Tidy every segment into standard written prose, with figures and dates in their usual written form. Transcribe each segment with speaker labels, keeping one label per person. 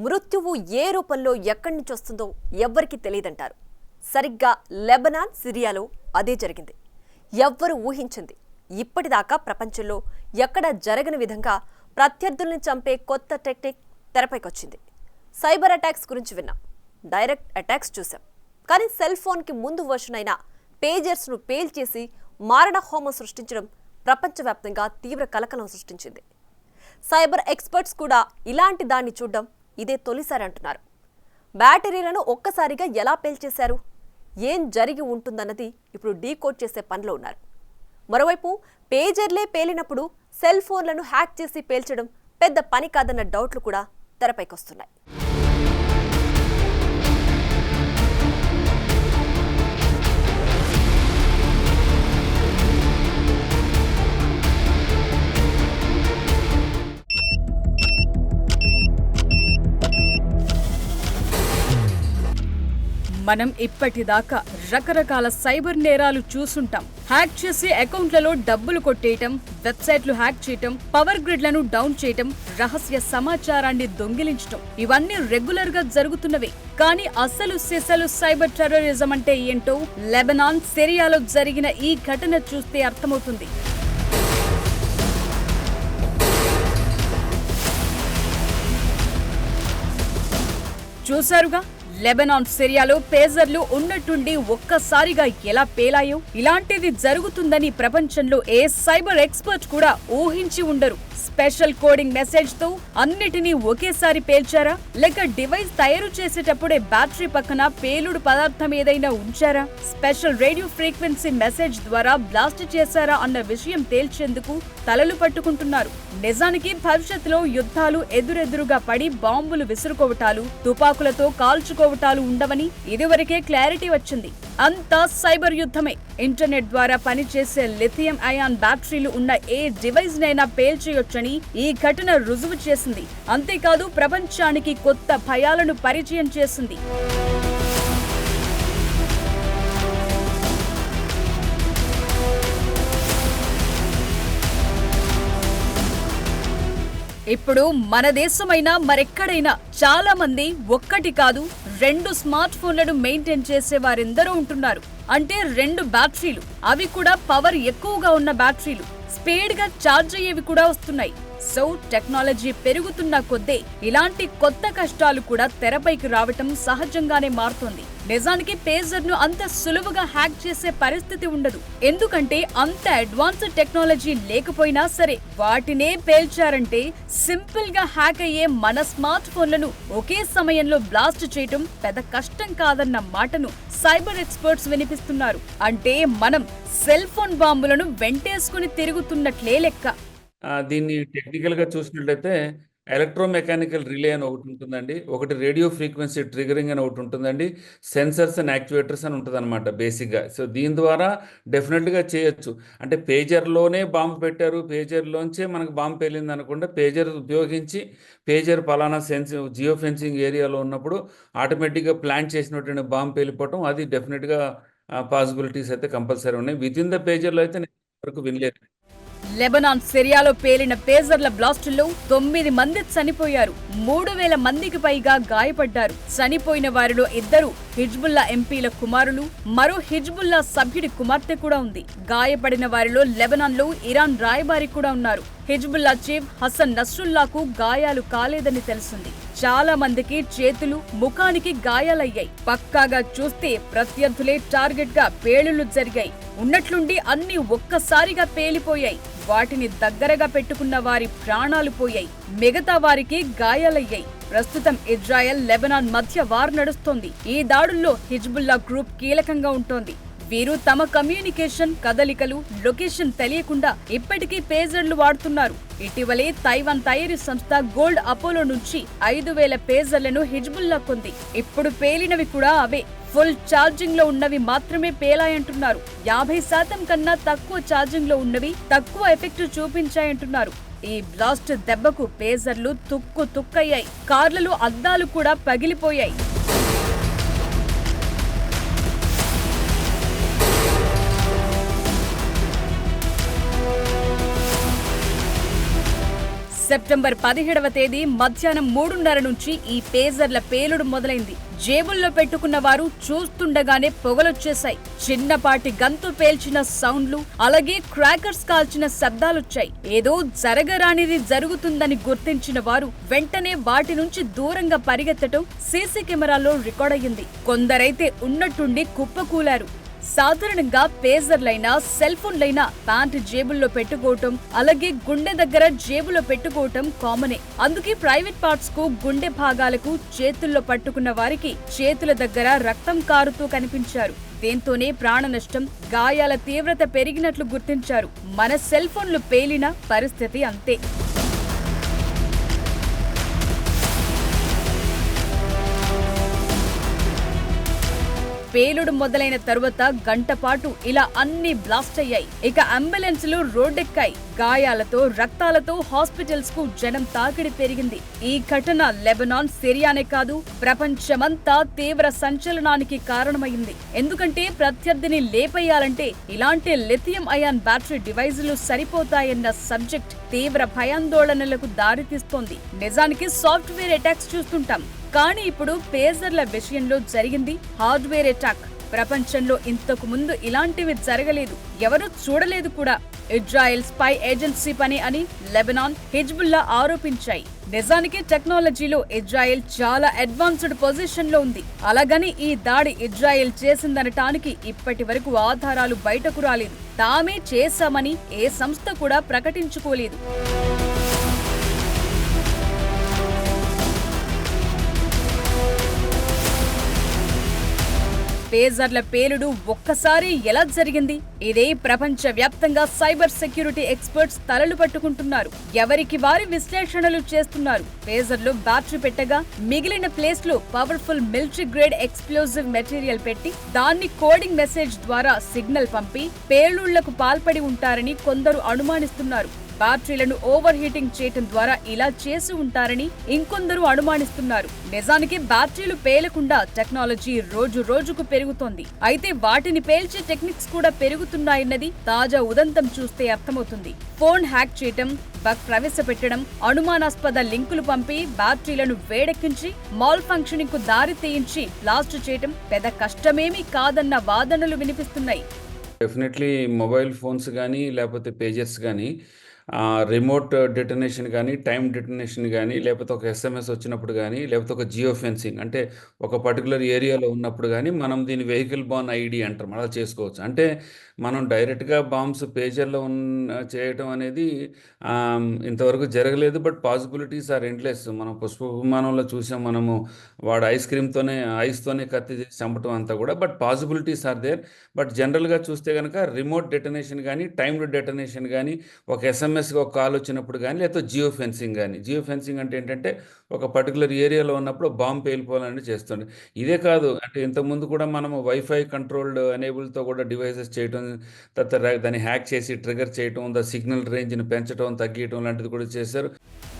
Speaker 1: మృత్యువు ఏ రూపంలో ఎక్కడి నుంచి వస్తుందో ఎవ్వరికీ తెలియదంటారు. సరిగ్గా లెబనాన్, సిరియాలో అదే జరిగింది. ఎవ్వరు ఊహించింది. ఇప్పటిదాకా ప్రపంచంలో ఎక్కడా జరగని విధంగా ప్రత్యర్థుల్ని చంపే కొత్త టెక్నిక్ తెరపైకొచ్చింది. సైబర్ అటాక్స్ గురించి విన్నాం, డైరెక్ట్ అటాక్స్ చూసాం. కానీ సెల్ ఫోన్కి ముందు వర్షన్ అయిన పేజర్స్ను పేల్చేసి మారణ హోమం సృష్టించడం ప్రపంచవ్యాప్తంగా తీవ్ర కలకలం సృష్టించింది. సైబర్ ఎక్స్పర్ట్స్ కూడా ఇలాంటి దాన్ని చూడడం ఇదే తొలిసారి అంటున్నారు. బ్యాటరీలను ఒక్కసారిగా ఎలా పేల్చేశారు, ఏం జరిగి ఉంటుందన్నది ఇప్పుడు డీకోడ్ చేసే పనిలో ఉన్నారు. మరోవైపు పేజర్లే పేలినప్పుడు సెల్ ఫోన్లను హ్యాక్ చేసి పేల్చడం పెద్ద పని కాదన్న డౌట్లు కూడా తెరపైకొస్తున్నాయి.
Speaker 2: మనం ఇప్పటిదాకా రకరకాల సైబర్ నేరాలు చూసుంటాం. హ్యాక్ చేసి అకౌంట్లలో డబ్బులు కొట్టేయటం, వెబ్సైట్లు హ్యాక్ చేయటం, పవర్ గ్రిడ్లను డౌన్ చేయటం, రహస్య సమాచారాన్ని దొంగిలించటం, ఇవన్నీ రెగ్యులర్ గా జరుగుతున్నవే. కానీ అసలు సిసలు సైబర్ టెర్రరిజం అంటే ఏంటో లెబనాన్, సిరియాలో జరిగిన ఈ ఘటన చూస్తే అర్థమవుతుంది. చూశారుగా, లెబనాన్, సిరియాలో పేజర్లు ఉన్నట్టుండి ఒక్కసారిగా ఎలా పేలాయో. ఇలాంటిది జరుగుతుందని ప్రపంచంలో ఏ సైబర్ ఎక్స్పర్ట్ కూడా ఊహించి ఉండరు. స్పెషల్ కోడింగ్ మెసేజ్ తో అన్నిటినీ ఒకేసారి పేల్చారా, లేక డివైస్ తయారు చేసేటప్పుడే బ్యాటరీ పక్కన పేలుడు పదార్థం ఏదైనా ఉంచారా, స్పెషల్ రేడియో ఫ్రీక్వెన్సీ మెసేజ్ ద్వారా బ్లాస్ట్ చేశారా అన్న విషయం తేల్చేందుకు తలలు పట్టుకుంటున్నారు. నిజానికి భవిష్యత్తులో యుద్ధాలు ఎదురెదురుగా పడి బాంబులు విసురుకోవటాలు, తుపాకులతో కాల్చుకోవటాలు ఉండవని ఇదివరకే క్లారిటీ వచ్చింది. అంతా సైబర్ యుద్ధమే. ఇంటర్నెట్ ద్వారా పనిచేసే లిథియం అయాన్ బ్యాటరీలు ఉన్న ఏ డివైస్ నైనా పేల్చేయొచ్చని ఈ ఘటన రుజువు చేసింది. అంతేకాదు, ప్రపంచానికి కొత్త భయాలను పరిచయం చేసింది. ఇప్పుడు మన దేశమైనా మరెక్కడైనా చాలా మంది ఒక్కటి కాదు 2 స్మార్ట్ ఫోన్లను మెయింటైన్ చేసే వారెందరో ఉంటున్నారు. అంటే 2 బ్యాటరీలు, అవి కూడా పవర్ ఎక్కువగా ఉన్న బ్యాటరీలు, స్పీడ్ గా ఛార్జ్ అయ్యేవి కూడా వస్తున్నాయి. సో టెక్నాలజీ పెరుగుతున్న కొద్దే ఇలాంటి కొత్త కష్టాలు కూడా తెరపైకి రావటం సహజంగానే మారుతోంది. నిజానికి పేజర్ ను అంత సులువుగా హ్యాక్ చేసే పరిస్థితి ఉండదు. ఎందుకంటే అంత అడ్వాన్స్డ్ టెక్నాలజీ లేకపోయినా సరే వాటినే పేల్చారంటే సింపుల్ గా హ్యాక్ అయ్యే మన స్మార్ట్ ఫోన్లను ఒకే సమయంలో బ్లాస్ట్ చేయటం పెద్ద కష్టం కాదన్న మాటను సైబర్ ఎక్స్పర్ట్స్ వినిపిస్తున్నారు. అంటే మనం సెల్ ఫోన్ బాంబులను వెంటేసుకుని తిరుగుతున్నట్లే లెక్క.
Speaker 3: దీన్ని టెక్నికల్గా చూసినట్లయితే ఎలక్ట్రోమెకానికల్ రిలే అని ఒకటి ఉంటుందండి, ఒకటి రేడియో ఫ్రీక్వెన్సీ ట్రిగరింగ్ అని ఒకటి ఉంటుందండి, సెన్సర్స్ అండ్ యాక్చువేటర్స్ అని ఉంటుంది అనమాట బేసిక్గా. సో దీని ద్వారా డెఫినెట్గా చేయొచ్చు. అంటే పేజర్లోనే బాంబు పెట్టారు, పేజర్లోంచే మనకు బాంబు పేలింది అనకుండా పేజర్ ఉపయోగించి పేజర్ పలానా జియో ఫెన్సింగ్ ఏరియాలో ఉన్నప్పుడు ఆటోమేటిక్గా ప్లాన్ చేసినటువంటి బాంబు పేలిపోవటం, అది డెఫినెట్గా పాసిబిలిటీస్ అయితే కంపల్సరీ ఉన్నాయి. విత్ ఇన్ ద పేజర్లో అయితే నేను వరకు వినలేదు.
Speaker 2: లెబనాన్, సిరియాలో పేలిన పేజర్ల బ్లాస్టుల్లో 9 మంది చనిపోయారు, 3000 మందికి పైగా గాయపడ్డారు. చనిపోయిన వారిలో 2 హిజ్బుల్లా ఎంపీల కుమారులు, మరో హిజ్బుల్లా సభ్యుడి కుమార్తె కూడా ఉంది. గాయపడిన వారిలో లెబనాన్లో ఇరాన్ రాయబారి కూడా ఉన్నారు. హిజ్బుల్లా చీఫ్ హసన్ నస్రుల్లాకు గాయాలు కాలేదని తెలిసింది. చాలా మందికి చేతులు, ముఖానికి గాయాలయ్యాయి. పక్కాగా చూస్తే ప్రత్యర్థులే టార్గెట్ గా పేలుళ్లు జరిగాయి. ఉన్నట్లుండి అన్ని ఒక్కసారిగా పేలిపోయాయి. వాటిని దగ్గరగా పెట్టుకున్న వారి ప్రాణాలు పోయాయి, మిగతా వారికి గాయాలయ్యాయి. ప్రస్తుతం ఇజ్రాయెల్, లెబనాన్ మధ్య వార్ నడుస్తోంది. ఈ దాడుల్లో హిజ్బుల్లా గ్రూప్ కీలకంగా ఉంటోంది. వీరు తమ కమ్యూనికేషన్, కదలికలు, లొకేషన్ తెలియకుండా ఇప్పటికీ పేజర్లు వాడుతున్నారు. ఇటీవలే తైవాన్ తయారీ సంస్థ గోల్డ్ అపోలో నుంచి 5000 పేజర్లను హిజ్బుల్లా కొంది. ఇప్పుడు పేలినవి కూడా అవే. ఫుల్ ఛార్జింగ్ లో ఉన్నవి మాత్రమే పేలాయంటున్నారు. 50% కన్నా తక్కువ ఛార్జింగ్ లో ఉన్నవి తక్కువ ఎఫెక్ట్ చూపించాయంటున్నారు. ఈ బ్లాస్ట్ దెబ్బకు పేజర్లు తుక్కయ్యాయి, కార్లలో అద్దాలు కూడా పగిలిపోయాయి. సెప్టెంబర్ 17వ తేదీ మధ్యాహ్నం 3:30 నుంచి ఈ పేజర్ల పేలుడు మొదలైంది. జేబుల్లో పెట్టుకున్న వారు చూస్తుండగానే పొగలొచ్చేశాయి. చిన్నపాటి గంతు పేల్చిన సౌండ్లు, అలాగే క్రాకర్స్ కాల్చిన శబ్దాలొచ్చాయి. ఏదో జరగరానిది జరుగుతుందని గుర్తించిన వారు వెంటనే వాటి నుంచి దూరంగా పరిగెత్తడం సీసీ కెమెరాల్లో రికార్డ్ అయ్యింది. కొందరైతే ఉన్నట్టుండి కుప్పకూలారు. సాధారణంగా పేజర్లైనా సెల్ ఫోన్లైనా ప్యాంట్ జేబుల్లో పెట్టుకోవటం, అలాగే గుండె దగ్గర జేబులో పెట్టుకోవటం కామనే. అందుకే ప్రైవేట్ పార్ట్స్ కు, గుండె భాగాలకు చేతుల్లో పట్టుకున్న వారికి చేతుల దగ్గర రక్తం కారుతూ కనిపించారు. దీంతోనే ప్రాణ నష్టం, గాయాల తీవ్రత పెరిగినట్లు గుర్తించారు. మన సెల్ ఫోన్లు పేలిన పరిస్థితి అంతే. పేలుడు మొదలైన తరువాత గంట పాటు ఇలా అన్ని బ్లాస్ట్ అయ్యాయి. ఇక అంబులెన్సులు రోడ్డెక్కాయి. గాయాలతో, రక్తాలతో హాస్పిటల్స్ కు జనం తాకిడి పెరిగింది. ఈ ఘటన లెబనాన్, సిరియానే కాదు, ప్రపంచమంతా తీవ్ర సంచలనానికి కారణమైంది. ఎందుకంటే ప్రత్యర్థిని లేపేయాలంటే ఇలాంటి లిథియం అయాన్ బ్యాటరీ డివైజులు సరిపోతాయన్న సబ్జెక్ట్ తీవ్ర భయాందోళనలకు దారితీస్తోంది. నిజానికి సాఫ్ట్వేర్ అటాక్స్ చూస్తుంటాం, కానీ ఇప్పుడు పేజర్ల విషయంలో జరిగింది హార్డ్వేర్ అటాక్. ప్రపంచంలో ఇంతకు ముందు ఇలాంటివి జరగలేదు, ఎవరూ చూడలేదు కూడా. ఇజ్రాయెల్ స్పై ఏజెన్సీ పని అని లెబనాన్, హిజ్బుల్లా ఆరోపించాయి. నిజానికి టెక్నాలజీలో ఇజ్రాయెల్ చాలా అడ్వాన్స్డ్ పొజిషన్ లో ఉంది. అలాగని ఈ దాడి ఇజ్రాయెల్ చేసిందనటానికి ఇప్పటి వరకు ఆధారాలు బయటకు రాలేదు. తామే చేశామని ఏ సంస్థ కూడా ప్రకటించుకోలేదు. పేజర్ల పేలుడు ఒక్కసారి ఎలా జరిగింది? ఇదే ప్రపంచ వ్యాప్తంగా సైబర్ సెక్యూరిటీ ఎక్స్పర్ట్స్ తలలు పట్టుకుంటున్నారు. ఎవరికి వారి విశ్లేషణలు చేస్తున్నారు. పేజర్లో బ్యాటరీ పెట్టగా మిగిలిన ప్లేస్ లో powerful military grade explosive material పెట్టి దాన్ని కోడింగ్ మెసేజ్ ద్వారా సిగ్నల్ పంపి పేలుళ్లకు పాల్పడి ఉంటారని కొందరు అనుమానిస్తున్నారు. బ్యాటరీలను ఓవర్ హీటింగ్ చేయటం ద్వారా ఇలా చేసి ఉంటారని ఇంకొందరు అనుమానిస్తున్నారు. నిజానికి బ్యాటరీలు పేలకుండా టెక్నాలజీ రోజు రోజుకు పెరుగుతోంది. అయితే వాటిని పేల్చే టెక్నిక్స్ కూడా పెరుగుతున్నాయన్నది తాజా ఉదంతం చూస్తే అర్థమవుతుంది. ఫోన్ హ్యాక్ చేయటం, బగ్ ప్రవేశపెట్టడం, అనుమానాస్పద లింకులు పంపి బ్యాటరీలను వేడెక్కించి మాల్ ఫంక్షనింగ్ కు దారి తీయించి బ్లాస్ట్ చేయటం పెద్ద కష్టమేమీ కాదన్న వాదనలు వినిపిస్తున్నాయి.
Speaker 3: డెఫినెట్లీ మొబైల్ ఫోన్స్ కానీ లేకపోతే పేజెస్ కానీ రిమోట్ డెటనేషన్ కానీ, టైమ్ డెటనేషన్ కానీ, లేకపోతే ఒక ఎస్ఎంఎస్ వచ్చినప్పుడు కానీ, లేకపోతే ఒక జియో ఫెన్సింగ్ అంటే ఒక పర్టికులర్ ఏరియాలో ఉన్నప్పుడు కానీ మనం దీన్ని వెహికల్ బాన్ ఐడి అంటాం, అలా చేసుకోవచ్చు. అంటే మనం డైరెక్ట్గా బాంబ్స్ పేజర్లో చేయటం అనేది ఇంతవరకు జరగలేదు. But possibilities are endless. మనం పుష్ప విమానంలో చూసాం, మనము వాడు ఐస్తోనే కత్తి చేసి చంపటం అంతా కూడా. But possibilities are there. But జనరల్గా చూస్తే కనుక రిమోట్ డెటనేషన్ కానీ, టైమ్డ్ డెటనేషన్ కానీ, ఒక ఎస్ఎంఎస్కి ఒక కాల్ వచ్చినప్పుడు కానీ, లేకపోతే జియో ఫెన్సింగ్ కానీ. జియో ఫెన్సింగ్ అంటే ఏంటంటే ఒక పర్టికులర్ ఏరియాలో ఉన్నప్పుడు బాంబు పేలిపోవాలని చేస్తుంది. ఇదే కాదు, అంటే ఇంతకుముందు కూడా మనము వైఫై కంట్రోల్డ్ ఎనేబుల్తో కూడా డివైసెస్ చేయడం, తర్వాత దాన్ని హ్యాక్ చేసి ట్రిగర్ చేయటం, ద సిగ్నల్ రేంజ్ని పెంచడం, తగ్గించడం లాంటిది కూడా చేశారు.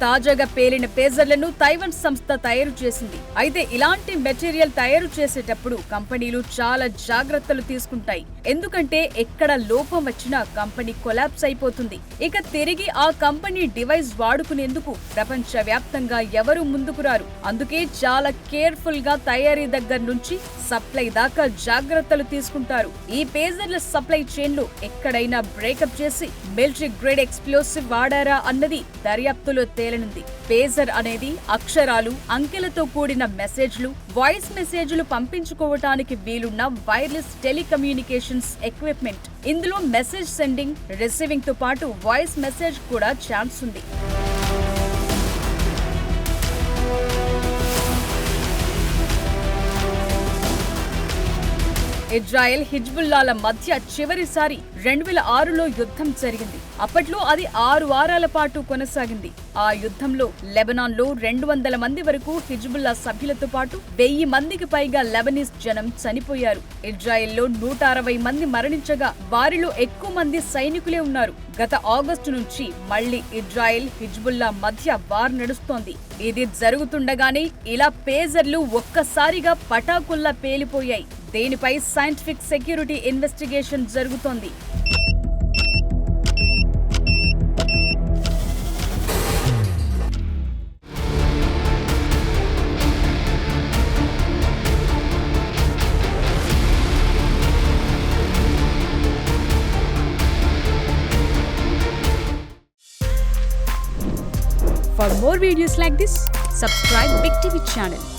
Speaker 2: తాజాగా పేలిన పేజర్లను తైవాన్ సంస్థ తయారు చేసింది. అయితే ఇలాంటి మెటీరియల్ తయారు చేసేటప్పుడు కంపెనీలు చాలా జాగ్రత్తలు తీసుకుంటాయి. ఎందుకంటే ఎక్కడ లోపం వచ్చినా కంపెనీ కొలాప్స్ అయిపోతుంది. ఇక తిరిగి ఆ కంపెనీ డివైస్ వాడుకునేందుకు ప్రపంచ వ్యాప్తంగా ఎవరూ ముందుకు రారు. అందుకే చాలా కేర్ఫుల్ గా తయారీ దగ్గర నుంచి సప్లై దాకా జాగ్రత్తలు తీసుకుంటారు. ఈ పేజర్ల సప్లై చైన్ లో ఎక్కడైనా బ్రేకప్ చేసి మిలిటరీ గ్రేడ్ ఎక్స్ప్లోసివ్ వాడారా అన్నది దర్యాప్తులో తేలనుంది. పేజర్ అనేది అక్షరాలు, అంకెలతో కూడిన మెసేజ్లు, వాయిస్ మెసేజ్లు పంపించుకోవటానికి వీలున్న వైర్లెస్ టెలికమ్యూనికేషన్స్ ఎక్విప్మెంట్. ఇందులో మెసేజ్ సెండింగ్, రిసీవింగ్ తో పాటు వాయిస్ మెసేజ్ కూడా ఛాన్స్ ఉంది. ఇజ్రాయెల్, హిజ్బుల్లాల మధ్య చివరిసారి 2006లో యుద్ధం జరిగింది. అప్పట్లో అది 6 వారాల పాటు కొనసాగింది. ఆ యుద్ధంలో లెబనాన్లో 200 మంది వరకు హిజ్బుల్లా సభ్యులతో పాటు 1000 మందికి పైగా లెబనీస్ జనం చనిపోయారు. ఇజ్రాయెల్లో 160 మంది మరణించగా వారిలో ఎక్కువ మంది సైనికులే ఉన్నారు. గత ఆగస్టు నుంచి మళ్లీ ఇజ్రాయెల్, హిజ్బుల్లా మధ్య వార్ నడుస్తోంది. ఇది జరుగుతుండగానే ఇలా పేజర్లు ఒక్కసారిగా పటాకుల్లా పేలిపోయాయి. దీనిపై సైంటిఫిక్ సెక్యూరిటీ ఇన్వెస్టిగేషన్ జరుగుతోంది. For more videos like this, subscribe Big TV channel.